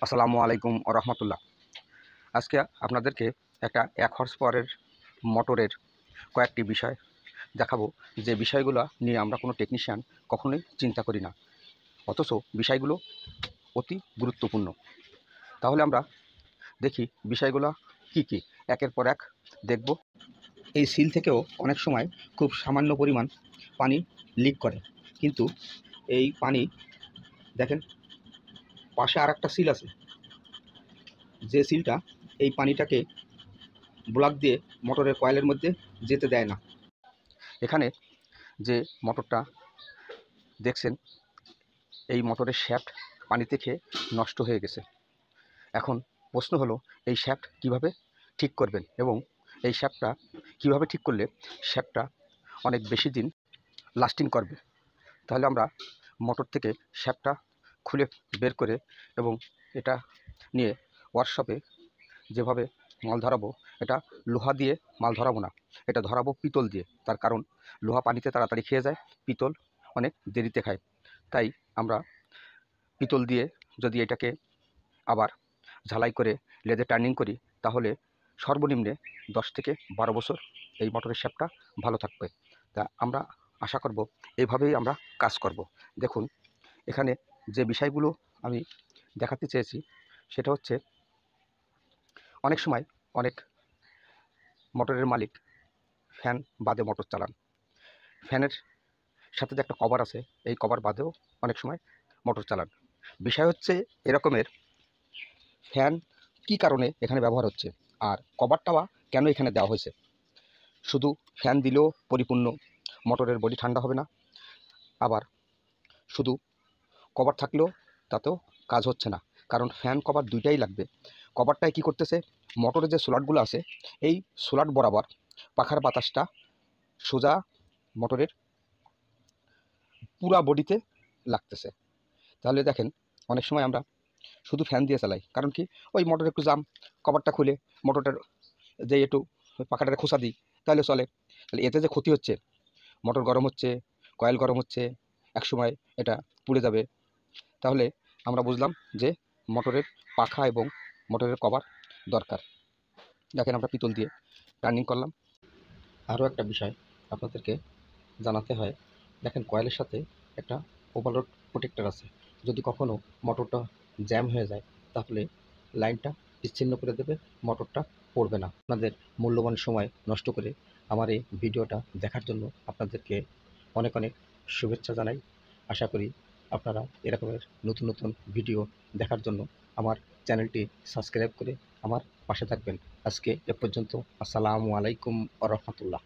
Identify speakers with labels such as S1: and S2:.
S1: আসসালামু আলাইকুম রহমতুল্লাহ। আজকে আপনাদেরকে একটা 1 হর্স পাওয়ারের মোটরের কয়েকটি বিষয় দেখাবো, যে বিষয়গুলো নিয়ে আমরা কোনো টেকনিশিয়ান কখনোই চিন্তা করি না, অথচ বিষয়গুলো অতি গুরুত্বপূর্ণ। তাহলে আমরা দেখি বিষয়গুলো কি কি, একের পর এক দেখব। এই সিল থেকেও অনেক সময় খুব সামান্য পরিমাণ পানি লিক করে, কিন্তু এই পানি দেখেন পাশে আর একটা সিল আছে, যে সিলটা এই পানিটাকে ব্লক দিয়ে মোটরের কয়েলের মধ্যে যেতে দেয় না। এখানে যে মোটরটা দেখছেন, এই মোটরের শ্যাফট পানিতে খেয়ে নষ্ট হয়ে গেছে। এখন প্রশ্ন হলো, এই শ্যাফট কিভাবে ঠিক করবেন এবং এই শ্যাফটটা কিভাবে ঠিক করলে শ্যাফটটা অনেক বেশি দিন লাস্টিং করবে। তাহলে আমরা মোটর থেকে শ্যাফটটা খুলে বের করে এবং এটা নিয়ে ওয়ার্কশপে যেভাবে মাল ধরাবো, এটা লোহা দিয়ে মাল ধরাবো না, এটা ধরাবো পিতল দিয়ে। তার কারণ লোহা পানিতে তাড়াতাড়ি খেয়ে যায়, পিতল অনেক দেরিতে খায়। তাই আমরা পিতল দিয়ে যদি এটাকে আবার ঝালাই করে লেদে টার্নিং করি, তাহলে সর্বনিম্নে 10 থেকে 12 বছর এই মোটরের শ্যাফটটা ভালো থাকবে। তা আমরা আশা করব এইভাবেই আমরা কাজ করব। দেখুন, এখানে যে বিষয়গুলো আমি দেখাতে চেয়েছি সেটা হচ্ছে, অনেক সময় অনেক মোটরের মালিক ফ্যান বাদে মোটর চালান। ফ্যানের সাথে যে একটা কভার আছে, এই কভার বাদেও অনেক সময় মোটর চালান। বিষয় হচ্ছে এরকমের, ফ্যান কি কারণে এখানে ব্যবহার হচ্ছে আর কভারটা কেন এখানে দেওয়া হয়েছে। শুধু ফ্যান দিলেও পরিপূর্ণ মোটরের বডি ঠান্ডা হবে না, আবার শুধু কভার থাকলেও তাতেও কাজ হচ্ছে না, কারণ ফ্যান কভার দুইটাই লাগবে। কভারটায় কি করতেছে, মোটরের যে স্লটগুলো আছে, এই স্লট বরাবর পাখার বাতাসটা সোজা মোটরের পুরা বডিতে লাগতেছে। তাহলে দেখেন, অনেক সময় আমরা শুধু ফ্যান দিয়ে চালাই, কারণ কি, ওই মোটর একটু জাম, কভারটা খুলে মোটরটার যে একটু পাখাটারে খোঁচা দিই তাহলে চলে। তাহলে এতে যে ক্ষতি হচ্ছে, মোটর গরম হচ্ছে, কয়েল গরম হচ্ছে, একসময় এটা পুড়ে যাবে। তাহলে আমরা বুঝলাম যে মোটরের পাখা এবং মোটরের কভার দরকার। দেখেন, আমরা পিতল দিয়ে টার্নিং করলাম। আরও একটা বিষয় আপনাদেরকে জানাতে হয়, দেখেন কয়েলের সাথে একটা ওভারলোড প্রোটেক্টর আছে। যদি কখনও মোটরটা জ্যাম হয়ে যায়, তাহলে লাইনটা বিচ্ছিন্ন করে দেবে, মোটরটা পড়বে না। আপনাদের মূল্যবান সময় নষ্ট করে আমার এই ভিডিওটা দেখার জন্য আপনাদেরকে অনেক অনেক শুভেচ্ছা জানাই। আশা করি আপনারা এরকমের নতুন নতুন ভিডিও দেখার জন্য আমার চ্যানেলটি সাবস্ক্রাইব করে আমার পাশে থাকবেন। আজকে এ পর্যন্ত। আসসালামু আলাইকুম ওয়া রাহমাতুল্লাহ।